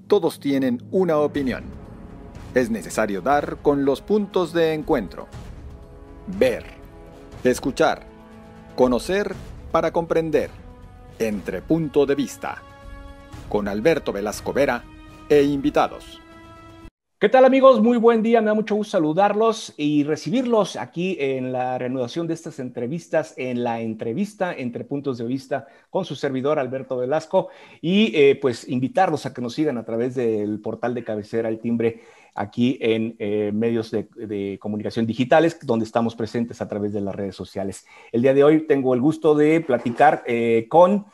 Todos tienen una opinión. Es necesario dar con los puntos de encuentro. Ver, escuchar, conocer para comprender. Entre punto de vista. Con Alberto Velasco Vera e invitados. ¿Qué tal, amigos? Muy buen día, me da mucho gusto saludarlos y recibirlos aquí en la reanudación de estas entrevistas, en la entrevista Entre Puntos de Vista con su servidor Alberto Velasco y pues invitarlos a que nos sigan a través del portal de cabecera El Timbre aquí en medios de comunicación digitales donde estamos presentes a través de las redes sociales. El día de hoy tengo el gusto de platicar con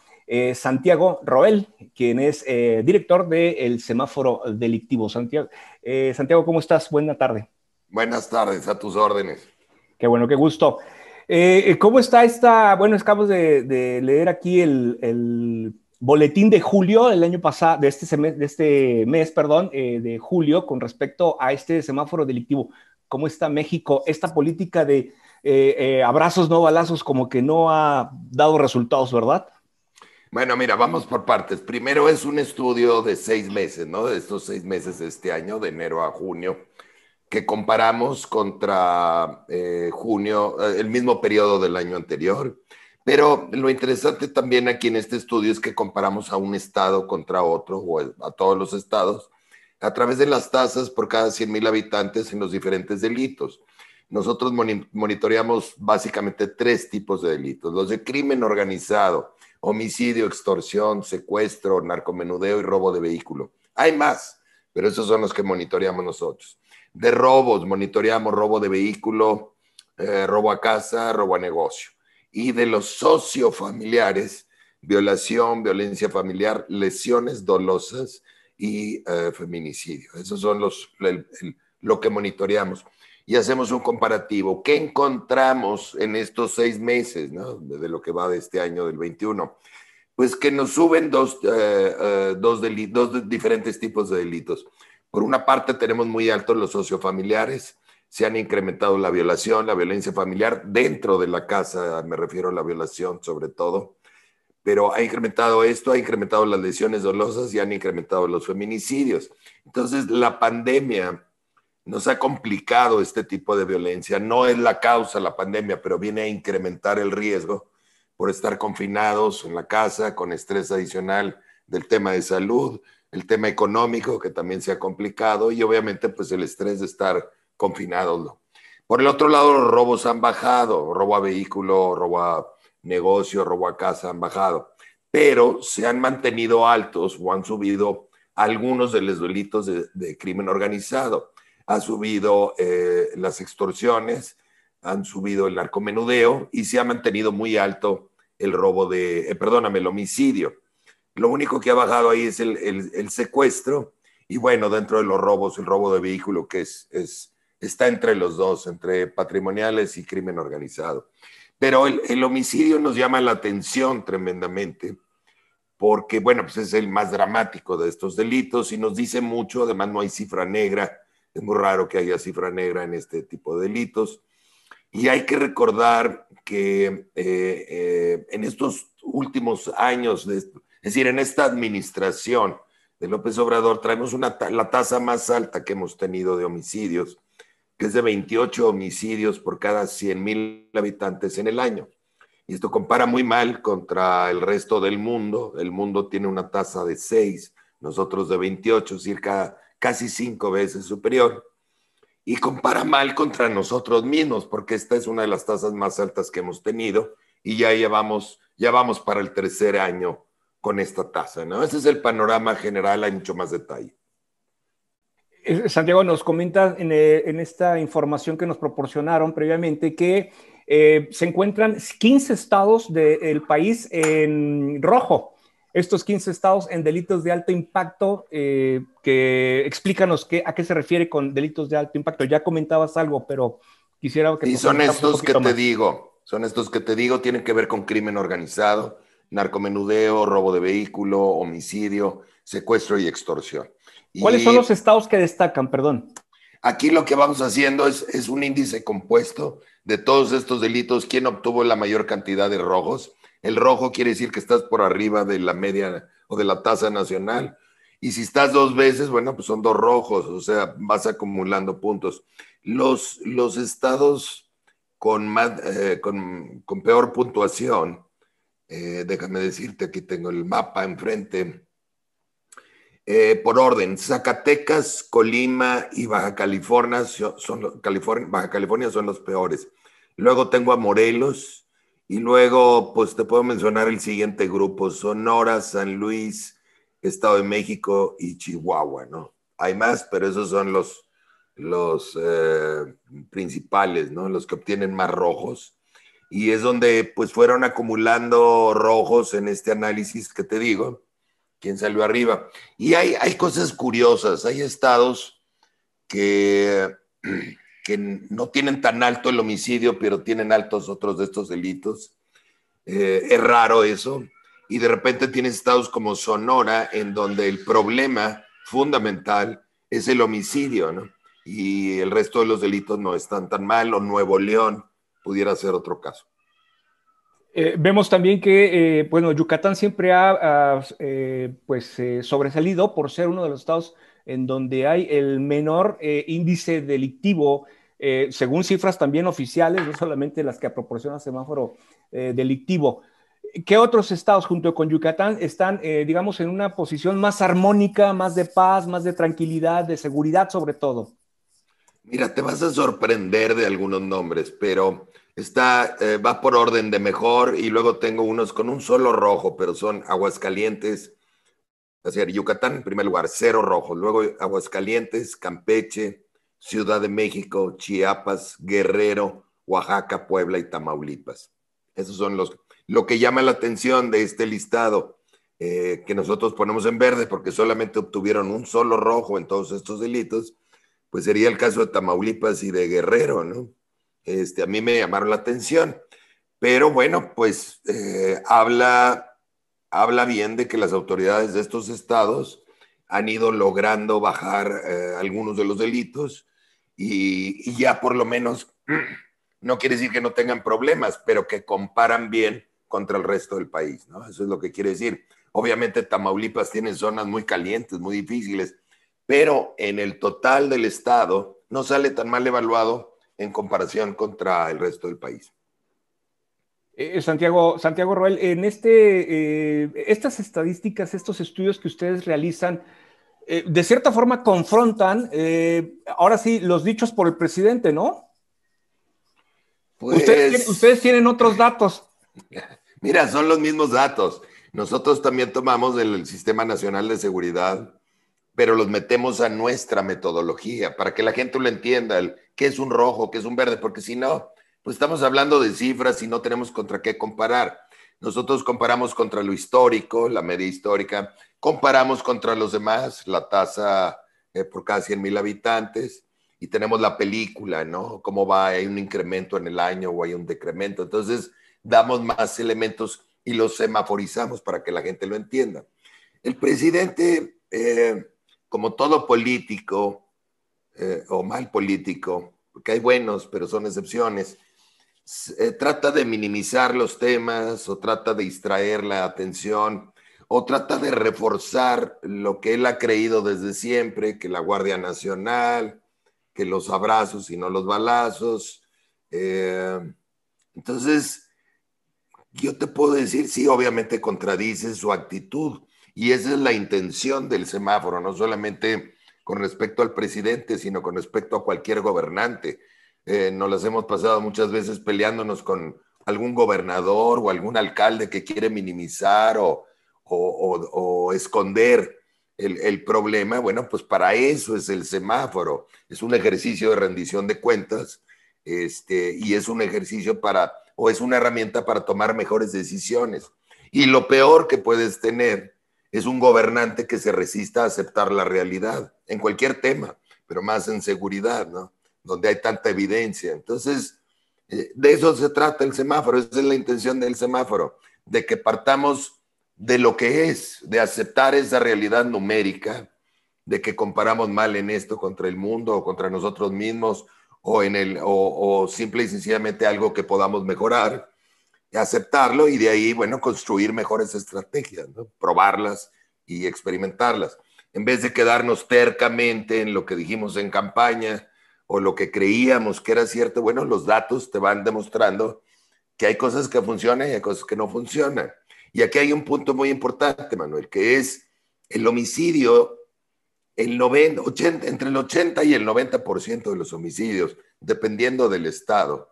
Santiago Roel, quien es director del Semáforo Delictivo. Santiago, ¿cómo estás? Buena tarde. Buenas tardes, a tus órdenes. Qué bueno, qué gusto. ¿Cómo está esta? Bueno, acabamos de leer aquí el boletín de julio del año pasado, de este mes, de julio, con respecto a este semáforo delictivo. ¿Cómo está México? Esta política de abrazos, no balazos, como que no ha dado resultados, ¿verdad? Bueno, mira, vamos por partes. Primero es un estudio de 6 meses, ¿no? De estos 6 meses de este año, de enero a junio, que comparamos contra junio, el mismo periodo del año anterior. Pero lo interesante también aquí en este estudio es que comparamos a un estado contra otro, o a todos los estados, a través de las tasas por cada 100,000 habitantes en los diferentes delitos. Nosotros monitoreamos básicamente 3 tipos de delitos: los de crimen organizado, homicidio, extorsión, secuestro, narcomenudeo y robo de vehículo. Hay más, pero esos son los que monitoreamos nosotros. De robos, monitoreamos robo de vehículo, robo a casa, robo a negocio. Y de los sociofamiliares, violación, violencia familiar, lesiones dolosas y feminicidio. Esos son lo que monitoreamos. Y hacemos un comparativo. ¿Qué encontramos en estos 6 meses, ¿no? De lo que va de este año del 21? Pues que nos suben dos diferentes tipos de delitos. Por una parte tenemos muy altos los sociofamiliares, se han incrementado la violación, la violencia familiar dentro de la casa, me refiero a la violación sobre todo, pero ha incrementado esto, ha incrementado las lesiones dolosas y han incrementado los feminicidios. Entonces la pandemia nos ha complicado este tipo de violencia. No es la causa la pandemia, pero viene a incrementar el riesgo por estar confinados en la casa con estrés adicional del tema de salud, el tema económico que también se ha complicado y obviamente pues el estrés de estar confinados. Por el otro lado, los robos han bajado, robo a vehículo, robo a negocio, robo a casa han bajado, pero se han mantenido altos o han subido algunos de los delitos de crimen organizado. Ha subido las extorsiones, han subido el narcomenudeo y se ha mantenido muy alto el robo el homicidio. Lo único que ha bajado ahí es el secuestro y bueno, dentro de los robos, el robo de vehículo que está entre los dos, entre patrimoniales y crimen organizado. Pero el homicidio nos llama la atención tremendamente porque, bueno, pues es el más dramático de estos delitos y nos dice mucho, además no hay cifra negra. Es muy raro que haya cifra negra en este tipo de delitos. Y hay que recordar que en estos últimos años, es decir, en esta administración de López Obrador, traemos la tasa más alta que hemos tenido de homicidios, que es de 28 homicidios por cada 100,000 habitantes en el año. Y esto compara muy mal contra el resto del mundo. El mundo tiene una tasa de 6, nosotros de 28, casi 5 veces superior, y compara mal contra nosotros mismos, porque esta es una de las tasas más altas que hemos tenido, y ya vamos para el 3er año con esta tasa, ¿no? Ese es el panorama general, hay mucho más detalle. Santiago, nos comenta en esta información que nos proporcionaron previamente que se encuentran 15 estados del país en rojo. Estos 15 estados en delitos de alto impacto, que explícanos a qué se refiere con delitos de alto impacto. Ya comentabas algo, pero quisiera que... Sí, son estos que te digo, tienen que ver con crimen organizado, narcomenudeo, robo de vehículo, homicidio, secuestro y extorsión. ¿Cuáles son los estados que destacan, perdón? Aquí lo que vamos haciendo es un índice compuesto de todos estos delitos, quién obtuvo la mayor cantidad de rojos. El rojo quiere decir que estás por arriba de la media o de la tasa nacional. Y si estás 2 veces, bueno, pues son 2 rojos, o sea, vas acumulando puntos. Los estados con peor puntuación, déjame decirte, aquí tengo el mapa enfrente, por orden, Zacatecas, Colima y Baja California Baja California son los peores. Luego tengo a Morelos y luego pues te puedo mencionar el siguiente grupo: Sonora, San Luis, Estado de México y Chihuahua, ¿no? Hay más, pero esos son los principales, ¿no? Los que obtienen más rojos. Y es donde pues fueron acumulando rojos en este análisis que te digo. ¿Quién salió arriba? Y hay cosas curiosas. Hay estados que no tienen tan alto el homicidio, pero tienen altos otros de estos delitos. Es raro eso. Y de repente tienes estados como Sonora, en donde el problema fundamental es el homicidio, ¿no? Y el resto de los delitos no están tan mal. O Nuevo León pudiera ser otro caso. Vemos también que, bueno, Yucatán siempre ha sobresalido por ser uno de los estados en donde hay el menor índice delictivo, según cifras también oficiales, no solamente las que proporciona Semáforo Delictivo. ¿Qué otros estados junto con Yucatán están, digamos, en una posición más armónica, más de paz, más de tranquilidad, de seguridad sobre todo? Mira, te vas a sorprender de algunos nombres, pero va por orden de mejor, y luego tengo unos con un solo rojo, pero son Aguascalientes, o sea, Yucatán en primer lugar, 0 rojos, luego Aguascalientes, Campeche, Ciudad de México, Chiapas, Guerrero, Oaxaca, Puebla y Tamaulipas. Esos son lo que llama la atención de este listado, que nosotros ponemos en verde porque solamente obtuvieron un solo rojo en todos estos delitos. Pues sería el caso de Tamaulipas y de Guerrero, ¿no? A mí me llamaron la atención, pero bueno, pues habla bien de que las autoridades de estos estados han ido logrando bajar algunos de los delitos y ya por lo menos, no quiere decir que no tengan problemas, pero que comparan bien contra el resto del país, ¿no? Eso es lo que quiere decir. Obviamente Tamaulipas tiene zonas muy calientes, muy difíciles, pero en el total del estado no sale tan mal evaluado en comparación contra el resto del país. Santiago Roel, en estas estadísticas, estos estudios que ustedes realizan, de cierta forma confrontan, ahora sí, los dichos por el presidente, ¿no? Pues, ustedes tienen otros datos. Mira, son los mismos datos. Nosotros también tomamos del Sistema Nacional de Seguridad, pero los metemos a nuestra metodología para que la gente lo entienda, qué es un rojo, qué es un verde, porque si no, pues estamos hablando de cifras y no tenemos contra qué comparar. Nosotros comparamos contra lo histórico, la media histórica, comparamos contra los demás, la tasa por cada 100,000 habitantes, y tenemos la película, ¿no? Cómo va, hay un incremento en el año o hay un decremento. Entonces, damos más elementos y los semaforizamos para que la gente lo entienda. El presidente, como todo político o mal político, porque hay buenos, pero son excepciones, trata de minimizar los temas o trata de distraer la atención o trata de reforzar lo que él ha creído desde siempre, que la Guardia Nacional, que los abrazos y no los balazos. Entonces, yo te puedo decir, sí, obviamente contradice su actitud, y esa es la intención del semáforo, no solamente con respecto al presidente, sino con respecto a cualquier gobernante. Nos las hemos pasado muchas veces peleándonos con algún gobernador o algún alcalde que quiere minimizar o esconder el problema. Bueno, pues para eso es el semáforo. Es un ejercicio de rendición de cuentas, y es un ejercicio o es una herramienta para tomar mejores decisiones. Y lo peor que puedes tener es un gobernante que se resista a aceptar la realidad en cualquier tema, pero más en seguridad, ¿no? Donde hay tanta evidencia. Entonces, de eso se trata el semáforo. Esa es la intención del semáforo, de que partamos de lo que es, de aceptar esa realidad numérica, de que comparamos mal en esto contra el mundo o contra nosotros mismos o simple y sencillamente algo que podamos mejorar, aceptarlo y de ahí, bueno, construir mejores estrategias, ¿no? Probarlas y experimentarlas. En vez de quedarnos tercamente en lo que dijimos en campaña o lo que creíamos que era cierto, bueno, los datos te van demostrando que hay cosas que funcionan y hay cosas que no funcionan. Y aquí hay un punto muy importante, Manuel, que es el homicidio, entre el 80 y el 90% de los homicidios, dependiendo del estado,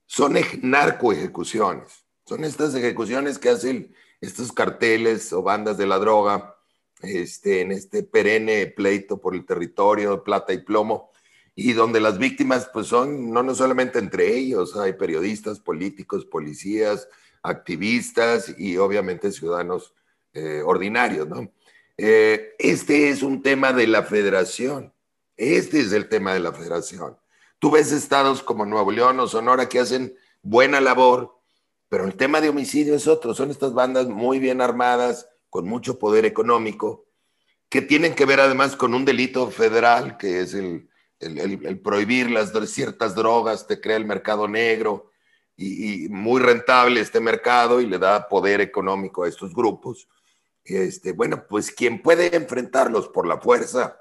son narcoejecuciones. Son estas ejecuciones que hacen estos carteles o bandas de la droga en este perenne pleito por el territorio de plata y plomo, y donde las víctimas pues son no solamente entre ellos, hay periodistas, políticos, policías, activistas y obviamente ciudadanos ordinarios, ¿no? Este es un tema de la federación. Este es el tema de la federación. Tú ves estados como Nuevo León o Sonora que hacen buena labor, pero el tema de homicidio es otro. Son estas bandas muy bien armadas, con mucho poder económico, que tienen que ver además con un delito federal, que es el prohibir ciertas drogas, te crea el mercado negro y muy rentable este mercado y le da poder económico a estos grupos. Bueno, pues quien puede enfrentarlos por la fuerza,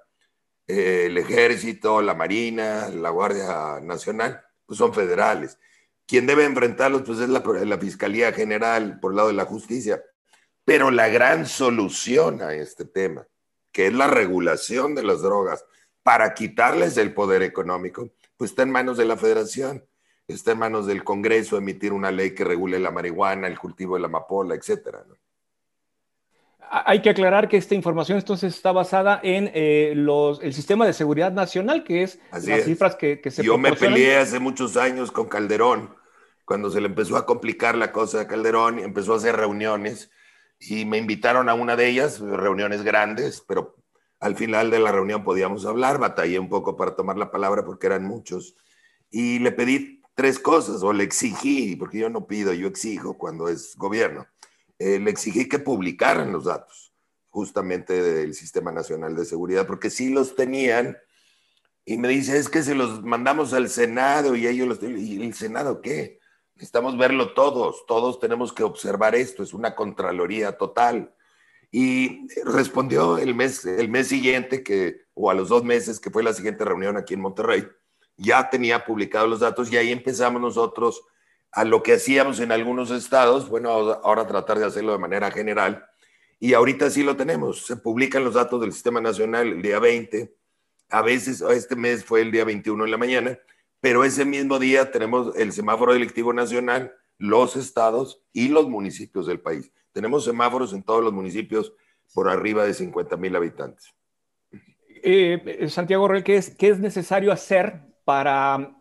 el ejército, la marina, la Guardia Nacional, pues son federales. Quien debe enfrentarlos, pues es la Fiscalía General por el lado de la justicia. Pero la gran solución a este tema, que es la regulación de las drogas para quitarles el poder económico, pues está en manos de la federación, está en manos del Congreso emitir una ley que regule la marihuana, el cultivo de la amapola, etcétera, ¿no? Hay que aclarar que esta información entonces está basada en el Sistema de Seguridad Nacional, que es Así las es. cifras que se Yo me proporcionan. peleé hace muchos años con Calderón, cuando se le empezó a complicar la cosa a Calderón, y empezó a hacer reuniones y me invitaron a una de ellas, reuniones grandes, pero al final de la reunión podíamos hablar, batallé un poco para tomar la palabra porque eran muchos y le pedí 3 cosas, o le exigí, porque yo no pido, yo exijo cuando es gobierno. Le exigí que publicaran los datos justamente del Sistema Nacional de Seguridad, porque sí los tenían, y me dice, es que se los mandamos al Senado y ellos los... ¿Y el Senado qué? Necesitamos verlo todos tenemos que observar esto, es una contraloría total. Y respondió el mes siguiente, o a los 2 meses, que fue la siguiente reunión aquí en Monterrey, ya tenía publicados los datos y ahí empezamos nosotros a lo que hacíamos en algunos estados, bueno, ahora tratar de hacerlo de manera general. Y ahorita sí lo tenemos, se publican los datos del Sistema Nacional el día 20, a veces este mes fue el día 21 en la mañana, pero ese mismo día tenemos el semáforo delictivo nacional, los estados y los municipios del país. Tenemos semáforos en todos los municipios por arriba de 50,000 habitantes. Santiago Roel, ¿qué es necesario hacer para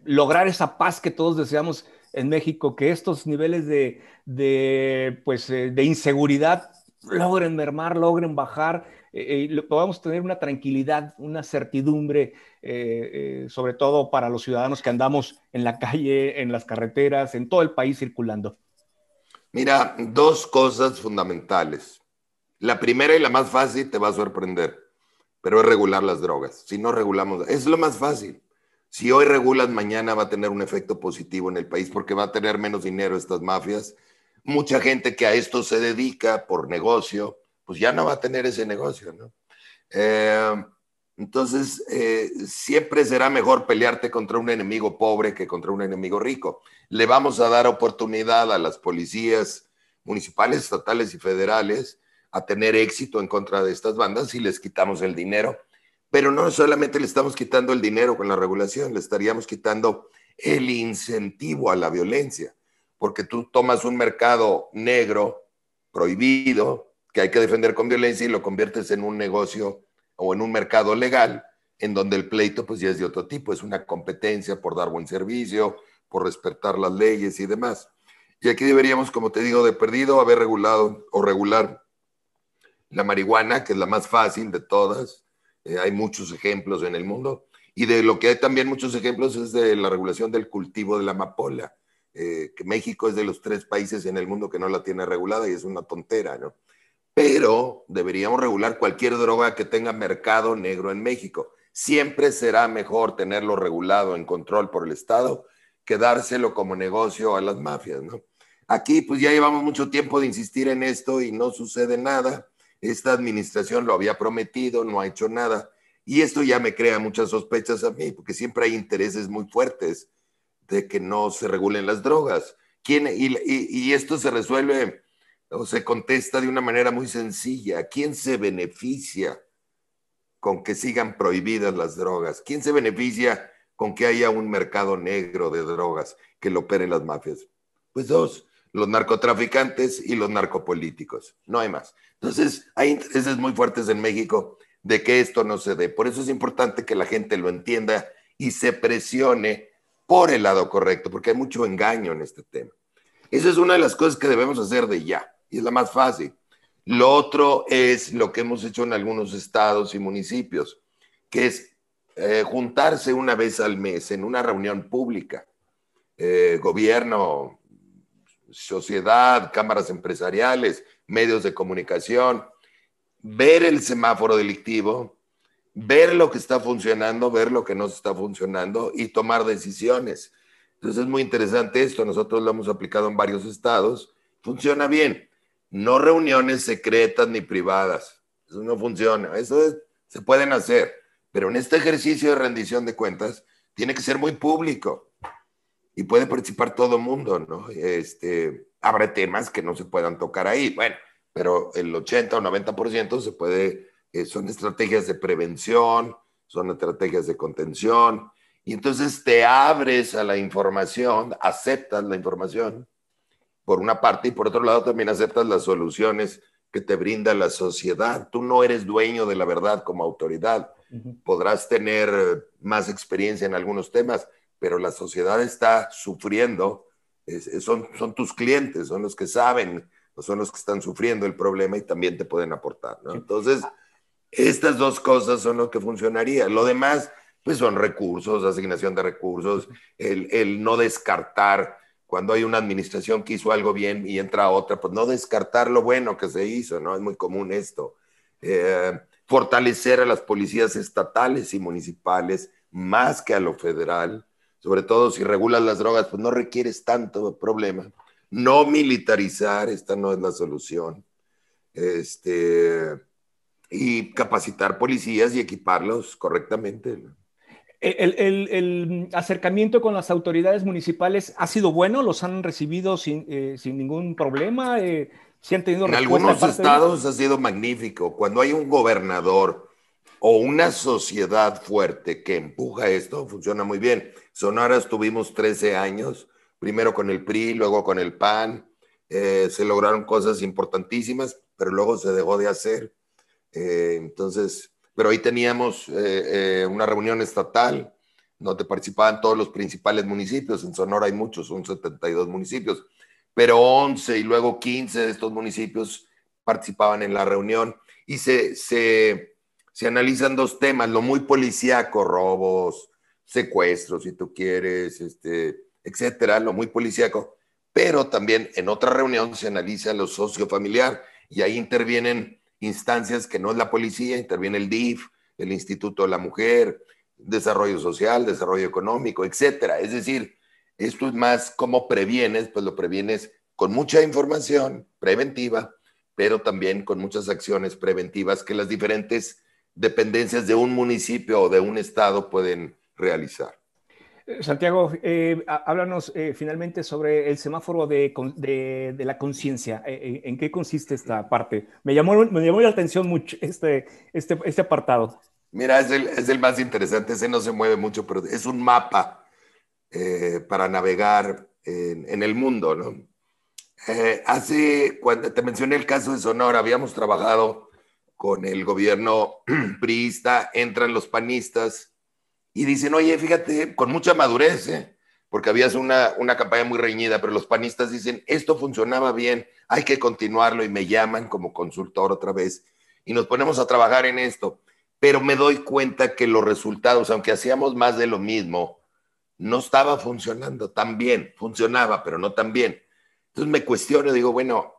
lograr esa paz que todos deseamos en México, que estos niveles de inseguridad logren mermar, logren bajar, podamos tener una tranquilidad, una certidumbre, sobre todo para los ciudadanos que andamos en la calle, en las carreteras, en todo el país circulando? Mira, 2 cosas fundamentales. La primera y la más fácil te va a sorprender, pero es regular las drogas. Si no regulamos, es lo más fácil. Si hoy regulas, mañana va a tener un efecto positivo en el país porque va a tener menos dinero estas mafias. Mucha gente que a esto se dedica por negocio, pues ya no va a tener ese negocio, ¿no? Entonces, siempre será mejor pelearte contra un enemigo pobre que contra un enemigo rico. Le vamos a dar oportunidad a las policías municipales, estatales y federales a tener éxito en contra de estas bandas si les quitamos el dinero. Pero no solamente le estamos quitando el dinero con la regulación, le estaríamos quitando el incentivo a la violencia, porque tú tomas un mercado negro prohibido que hay que defender con violencia y lo conviertes en un negocio o en un mercado legal en donde el pleito pues ya es de otro tipo, es una competencia por dar buen servicio, por respetar las leyes y demás. Y aquí deberíamos, como te digo, de perdido haber regulado o regular la marihuana, que es la más fácil de todas. Hay muchos ejemplos en el mundo. Y de lo que hay también muchos ejemplos es de la regulación del cultivo de la amapola, que México es de los 3 países en el mundo que no la tiene regulada y es una tontera, ¿no? pero deberíamos regular cualquier droga que tenga mercado negro en México. Siempre será mejor tenerlo regulado en control por el Estado que dárselo como negocio a las mafias, ¿no? Aquí pues ya llevamos mucho tiempo de insistir en esto y no sucede nada. Esta administración lo había prometido, no ha hecho nada. Y esto ya me crea muchas sospechas a mí, porque siempre hay intereses muy fuertes de que no se regulen las drogas. Y esto se resuelve o se contesta de una manera muy sencilla. ¿Quién se beneficia con que sigan prohibidas las drogas? ¿Quién se beneficia con que haya un mercado negro de drogas que lo operen las mafias? Pues dos, los narcotraficantes y los narcopolíticos. No hay más. Entonces, hay intereses muy fuertes en México de que esto no se dé. Por eso es importante que la gente lo entienda y se presione por el lado correcto, porque hay mucho engaño en este tema. Esa es una de las cosas que debemos hacer de ya, y es la más fácil. Lo otro es lo que hemos hecho en algunos estados y municipios, que es juntarse una vez al mes en una reunión pública, gobierno, sociedad, cámaras empresariales, medios de comunicación, ver el semáforo delictivo, ver lo que está funcionando, ver lo que no está funcionando y tomar decisiones. Entonces es muy interesante esto, nosotros lo hemos aplicado en varios estados, funciona bien, no reuniones secretas ni privadas, eso no funciona, se pueden hacer, pero en este ejercicio de rendición de cuentas tiene que ser muy público y puede participar todo el mundo, ¿no? Habrá temas que no se puedan tocar ahí, bueno, pero el 80 o 90% se puede, son estrategias de prevención, son estrategias de contención, y entonces te abres a la información, aceptas la información, por una parte, y por otro lado también aceptas las soluciones que te brinda la sociedad. Tú no eres dueño de la verdad como autoridad. Podrás tener más experiencia en algunos temas, pero la sociedad está sufriendo, son tus clientes, son los que saben, son los que están sufriendo el problema y también te pueden aportar, ¿no? Entonces, estas dos cosas son lo que funcionaría. Lo demás, pues son recursos, asignación de recursos, el no descartar cuando hay una administración que hizo algo bien y entra otra, pues no descartar lo bueno que se hizo, ¿no? Es muy común esto. Fortalecer a las policías estatales y municipales más que a lo federal, sobre todo si regulas las drogas, pues no requieres tanto problema. No militarizar, esta no es la solución. Y capacitar policías y equiparlos correctamente, ¿no? El acercamiento con las autoridades municipales ha sido bueno, los han recibido sin ningún problema, ¿sí han tenido En respuesta algunos estados ha sido magnífico. Cuando hay un gobernador o una sociedad fuerte que empuja esto, funciona muy bien. Sonora estuvimos 13 años, primero con el PRI, luego con el PAN, se lograron cosas importantísimas, pero luego se dejó de hacer. Entonces, pero ahí teníamos una reunión estatal donde participaban todos los principales municipios. En Sonora hay muchos, son 72 municipios, pero 11 y luego 15 de estos municipios participaban en la reunión y se analizan dos temas, lo muy policíaco, robos, secuestros, si tú quieres, etcétera, lo muy policíaco, pero también en otra reunión se analiza lo sociofamiliar y ahí intervienen instancias que no es la policía, interviene el DIF, el Instituto de la Mujer, desarrollo social, desarrollo económico, etcétera. Es decir, esto es más cómo previenes, pues lo previenes con mucha información preventiva, pero también con muchas acciones preventivas que las diferentes dependencias de un municipio o de un estado pueden realizar. Santiago, háblanos finalmente sobre el semáforo de la conciencia. ¿En qué consiste esta parte? Me llamó la atención mucho este apartado. Mira, es el más interesante, ese no se mueve mucho, pero es un mapa para navegar en el mundo, ¿no? Cuando te mencioné el caso de Sonora, habíamos trabajado con el gobierno priista, entran los panistas y dicen, oye, fíjate, con mucha madurez, porque había una campaña muy reñida, pero los panistas dicen, esto funcionaba bien, hay que continuarlo, y me llaman como consultor otra vez, y nos ponemos a trabajar en esto, pero me doy cuenta que los resultados, aunque hacíamos más de lo mismo, no estaba funcionando tan bien, funcionaba, pero no tan bien. Entonces me cuestiono, digo, bueno,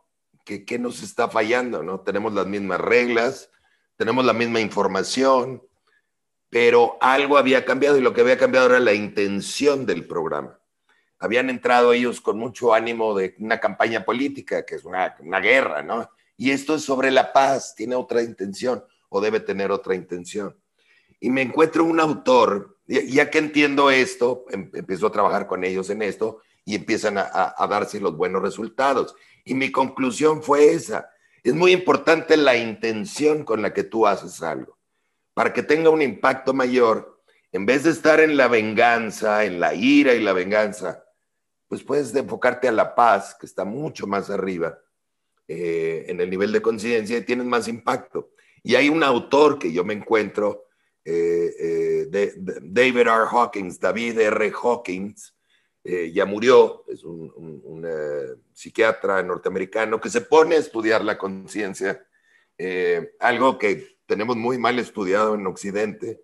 ¿qué nos está fallando, ¿no? Tenemos las mismas reglas, tenemos la misma información, pero algo había cambiado y lo que había cambiado era la intención del programa. Habían entrado ellos con mucho ánimo de una campaña política, que es una guerra, ¿no? Y esto es sobre la paz, tiene otra intención o debe tener otra intención. Y me encuentro un autor, ya que entiendo esto, empiezo a trabajar con ellos en esto y empiezan a darse los buenos resultados. Y mi conclusión fue esa. Es muy importante la intención con la que tú haces algo. Para que tenga un impacto mayor, en vez de estar en la venganza, en la ira y la venganza, pues puedes enfocarte a la paz, que está mucho más arriba en el nivel de conciencia y tienes más impacto. Y hay un autor que yo me encuentro, David R. Hawkins, David R. Hawkins, ya murió, es un psiquiatra norteamericano que se pone a estudiar la conciencia, algo que tenemos muy mal estudiado en Occidente,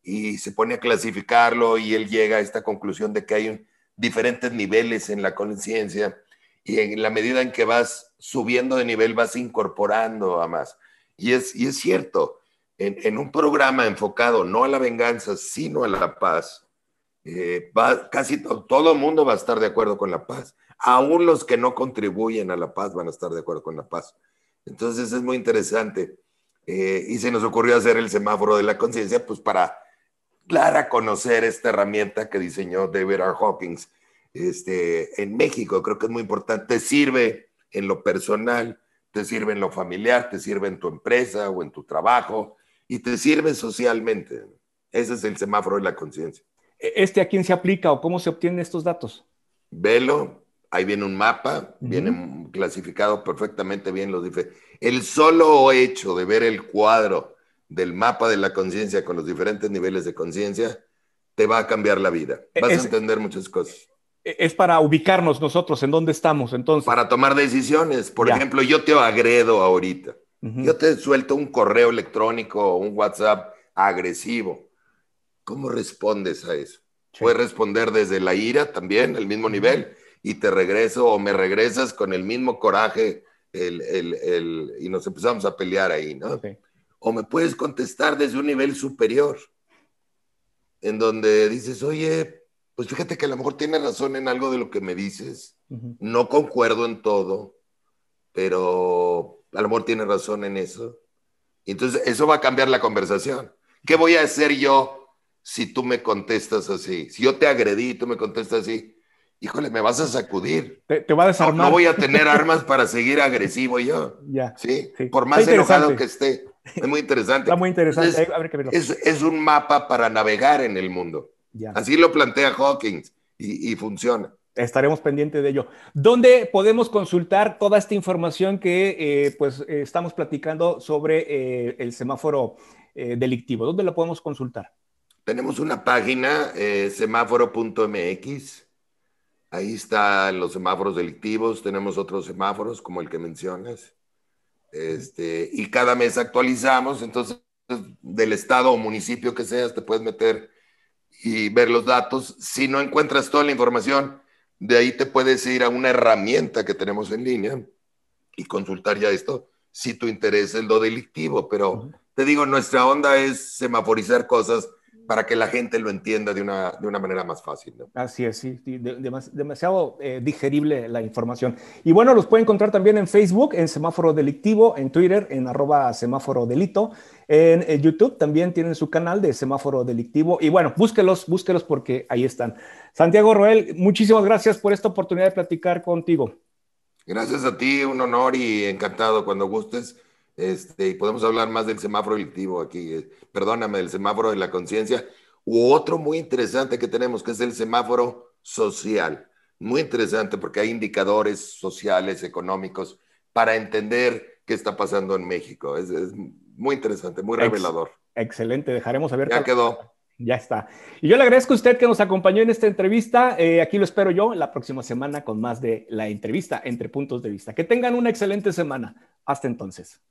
y se pone a clasificarlo y él llega a esta conclusión de que hay diferentes niveles en la conciencia y en la medida en que vas subiendo de nivel vas incorporando a más. Y es cierto, en un programa enfocado no a la venganza, sino a la paz, casi todo el mundo va a estar de acuerdo con la paz. Aún los que no contribuyen a la paz van a estar de acuerdo con la paz. Entonces es muy interesante. Y se nos ocurrió hacer el semáforo de la conciencia, pues para dar a conocer esta herramienta que diseñó David R. Hawkins en México. Creo que es muy importante. Te sirve en lo personal, te sirve en lo familiar, te sirve en tu empresa o en tu trabajo y te sirve socialmente. Ese es el semáforo de la conciencia. ¿A quién se aplica o cómo se obtienen estos datos? Velo, ahí viene un mapa, viene clasificado perfectamente bien los diferentes. El solo hecho de ver el cuadro del mapa de la conciencia con los diferentes niveles de conciencia te va a cambiar la vida. Vas a entender muchas cosas. Es para ubicarnos nosotros en dónde estamos, entonces. Para tomar decisiones. Por ejemplo, yo te agredo ahorita. Yo te suelto un correo electrónico o un WhatsApp agresivo. ¿Cómo respondes a eso? Sí. Puedes responder desde la ira también, al mismo nivel, y te regreso o me regresas con el mismo coraje y nos empezamos a pelear ahí, ¿no? Okay. O me puedes contestar desde un nivel superior, en donde dices, oye, pues fíjate que a lo mejor tienes razón en algo de lo que me dices, no concuerdo en todo, pero a lo mejor tienes razón en eso. Y entonces eso va a cambiar la conversación. ¿Qué voy a hacer yo si tú me contestas así? Si yo te agredí y tú me contestas así, híjole, me vas a sacudir. Te va a desarmar. No voy a tener armas para seguir agresivo yo. Ya. ¿Sí? Por más enojado que esté. Es muy interesante. Está muy interesante. Entonces, Habrá que verlo. Es un mapa para navegar en el mundo. Ya. Así lo plantea Hawkins y funciona. Estaremos pendientes de ello. ¿Dónde podemos consultar toda esta información que estamos platicando sobre el semáforo delictivo? ¿Dónde lo podemos consultar? Tenemos una página, semáforo.mx. Ahí están los semáforos delictivos. Tenemos otros semáforos como el que mencionas. Y cada mes actualizamos. Entonces, del estado o municipio que seas, te puedes meter y ver los datos. Si no encuentras toda la información, de ahí te puedes ir a una herramienta que tenemos en línea y consultar ya esto, si tu interés es lo delictivo. Pero te digo, nuestra onda es semaforizar cosas para que la gente lo entienda de una manera más fácil, ¿no? Así es, sí, demasiado digerible la información. Y bueno, los pueden encontrar también en Facebook, en Semáforo Delictivo, en Twitter, en @Semáforo Delito, en YouTube también tienen su canal de Semáforo Delictivo. Y bueno, búsquelos porque ahí están. Santiago Roel, muchísimas gracias por esta oportunidad de platicar contigo. Gracias a ti, un honor y encantado cuando gustes. Y podemos hablar más del semáforo delictivo aquí, perdóname, del semáforo de la conciencia, u otro muy interesante que tenemos, que es el semáforo social. Muy interesante porque hay indicadores sociales, económicos, para entender qué está pasando en México. Es muy interesante, muy revelador. Excelente, dejaremos abierto. Ya quedó. Ya está. Y yo le agradezco a usted que nos acompañó en esta entrevista. Aquí lo espero yo la próxima semana con más de la entrevista entre puntos de vista. Que tengan una excelente semana. Hasta entonces.